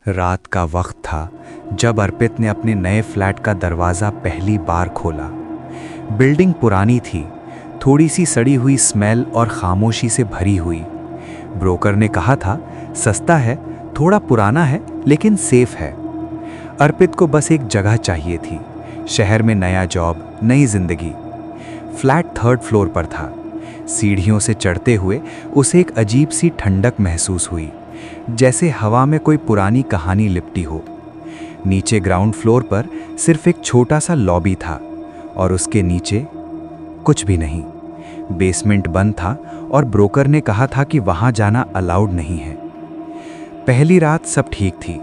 रात का वक्त था जब अर्पित ने अपने नए फ्लैट का दरवाज़ा पहली बार खोला। बिल्डिंग पुरानी थी, थोड़ी सी सड़ी हुई स्मेल और खामोशी से भरी हुई। ब्रोकर ने कहा था सस्ता है, थोड़ा पुराना है लेकिन सेफ है। अर्पित को बस एक जगह चाहिए थी, शहर में नया जॉब, नई जिंदगी। फ्लैट 3rd फ्लोर पर था। सीढ़ियों से चढ़ते हुए उसे एक अजीब सी ठंडक महसूस हुई, जैसे हवा में कोई पुरानी कहानी लिपटी हो। नीचे ग्राउंड फ्लोर पर सिर्फ एक छोटा सा लॉबी था और उसके नीचे कुछ भी नहीं। बेसमेंट बंद था और ब्रोकर ने कहा था कि वहां जाना अलाउड नहीं है। पहली रात सब ठीक थी।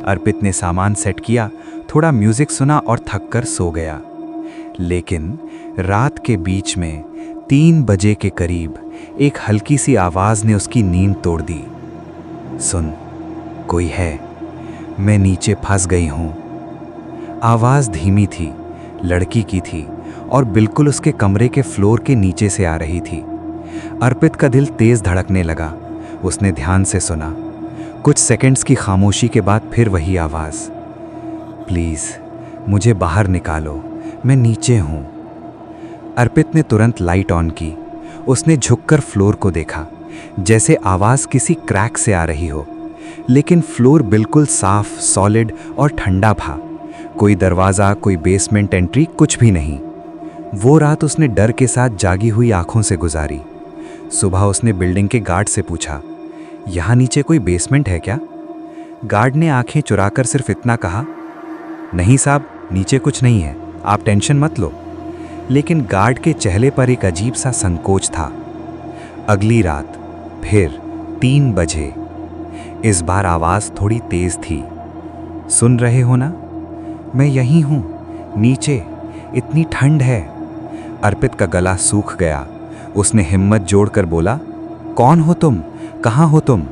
अर्पित ने सामान सेट किया, थोड़ा म्यूजिक सुना और थककर सो गया। लेकिन रात के बीच में 3 बजे के करीब एक हल्की सी आवाज ने उसकी नींद तोड़ दी। सुन, कोई है, मैं नीचे फंस गई हूं। आवाज धीमी थी, लड़की की थी और बिल्कुल उसके कमरे के फ्लोर के नीचे से आ रही थी। अर्पित का दिल तेज धड़कने लगा। उसने ध्यान से सुना। कुछ सेकंड्स की खामोशी के बाद फिर वही आवाज, प्लीज मुझे बाहर निकालो, मैं नीचे हूं। अर्पित ने तुरंत लाइट ऑन की। उसने झुककर फ्लोर को देखा, जैसे आवाज किसी क्रैक से आ रही हो, लेकिन फ्लोर बिल्कुल साफ, सॉलिड और ठंडा था। कोई दरवाजा, कोई बेसमेंट एंट्री, कुछ भी नहीं। वो रात उसने डर के साथ जागी हुई आंखों से गुजारी। सुबह उसने बिल्डिंग के गार्ड से पूछा, यहाँ नीचे कोई बेसमेंट है क्या? गार्ड ने आंखें चुराकर सिर्फ इतना कहा, नहीं साहब, नीचे कुछ नहीं है, आप टेंशन मत लो। लेकिन गार्ड के चेहरे पर एक अजीब सा संकोच था। अगली रात फिर 3 बजे। इस बार आवाज थोड़ी तेज थी। सुन रहे हो ना? मैं यहीं हूं, नीचे, इतनी ठंड है। अर्पित का गला सूख गया। उसने हिम्मत जोड़कर बोला, कौन हो तुम? कहां हो तुम?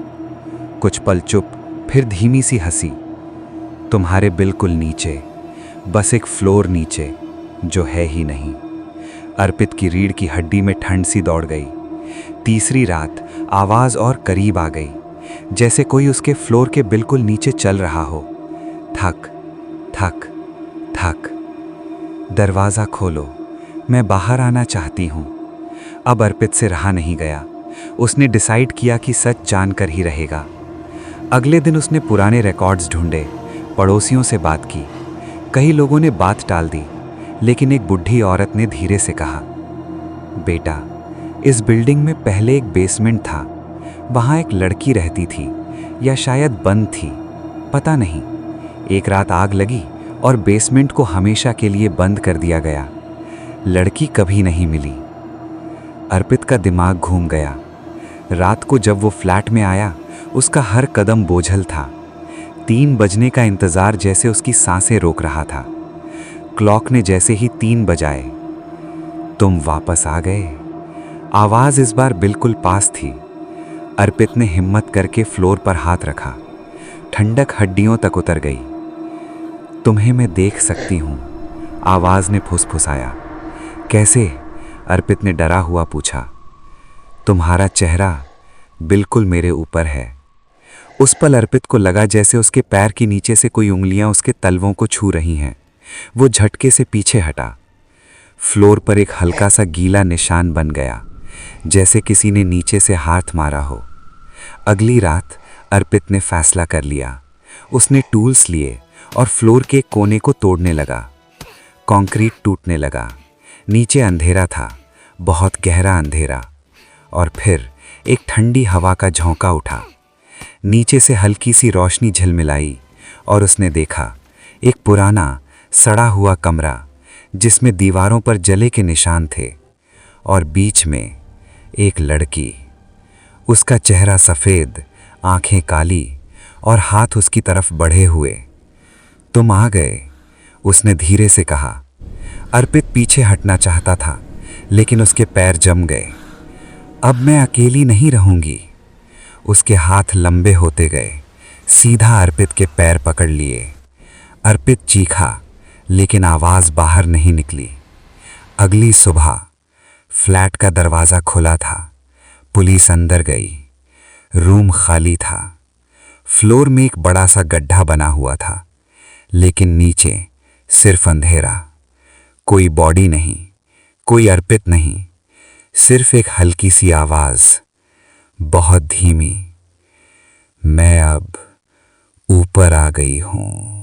कुछ पल चुप, फिर धीमी सी हंसी। तुम्हारे बिल्कुल नीचे, बस एक फ्लोर नीचे, जो है ही नहीं। अर्पित की रीढ़ की हड्डी में ठंड सी दौड़ गई। तीसरी रात आवाज और करीब आ गई, जैसे कोई उसके फ्लोर के बिल्कुल नीचे चल रहा हो। थक थक थक। दरवाजा खोलो, मैं बाहर आना चाहती हूं। अब अर्पित से रहा नहीं गया। उसने डिसाइड किया कि सच जानकर ही रहेगा। अगले दिन उसने पुराने रिकॉर्ड्स ढूंढे, पड़ोसियों से बात की। कई लोगों ने बात टाल दी, लेकिन एक बुढ़ी औरत ने धीरे से कहा, बेटा, इस बिल्डिंग में पहले एक बेसमेंट था। वहाँ एक लड़की रहती थी, या शायद बंद थी, पता नहीं। एक रात आग लगी और बेसमेंट को हमेशा के लिए बंद कर दिया गया। लड़की कभी नहीं मिली। अर्पित का दिमाग घूम गया। रात को जब वो फ्लैट में आया, उसका हर कदम बोझल था। 3 बजने का इंतजार जैसे उसकी सांसें रोक रहा था। क्लॉक ने जैसे ही 3 बजाए, तुम वापस आ गए। आवाज इस बार बिल्कुल पास थी। अर्पित ने हिम्मत करके फ्लोर पर हाथ रखा। ठंडक हड्डियों तक उतर गई। तुम्हें मैं देख सकती हूं, आवाज ने फुसफुसाया। कैसे? अर्पित ने डरा हुआ पूछा। तुम्हारा चेहरा बिल्कुल मेरे ऊपर है। उस पल अर्पित को लगा जैसे उसके पैर के नीचे से कोई उंगलियां उसके तलवों को छू रही हैं। वो झटके से पीछे हटा। फ्लोर पर एक हल्का सा गीला निशान बन गया, जैसे किसी ने नीचे से हाथ मारा हो। अगली रात अर्पित ने फैसला कर लिया। उसने टूल्स लिए और फ्लोर के कोने को तोड़ने लगा। कंक्रीट टूटने लगा। नीचे अंधेरा था, बहुत गहरा अंधेरा। और फिर एक ठंडी हवा का झोंका उठा। नीचे से हल्की सी रोशनी झिलमिलाई और उसने देखा एक पुराना सड़ा हुआ कमरा, जिसमें दीवारों पर जले के निशान थे, और बीच में एक लड़की। उसका चेहरा सफ़ेद, आंखें काली और हाथ उसकी तरफ बढ़े हुए। तुम आ गए, उसने धीरे से कहा। अर्पित पीछे हटना चाहता था, लेकिन उसके पैर जम गए। अब मैं अकेली नहीं रहूंगी। उसके हाथ लंबे होते गए, सीधा अर्पित के पैर पकड़ लिए। अर्पित चीखा, लेकिन आवाज बाहर नहीं निकली। अगली सुबह फ्लैट का दरवाज़ा खुला था। पुलिस अंदर गई। रूम खाली था। फ्लोर में एक बड़ा सा गड्ढा बना हुआ था, लेकिन नीचे सिर्फ अंधेरा। कोई बॉडी नहीं, कोई अर्पित नहीं, सिर्फ एक हल्की सी आवाज, बहुत धीमी, मैं अब ऊपर आ गई हूं।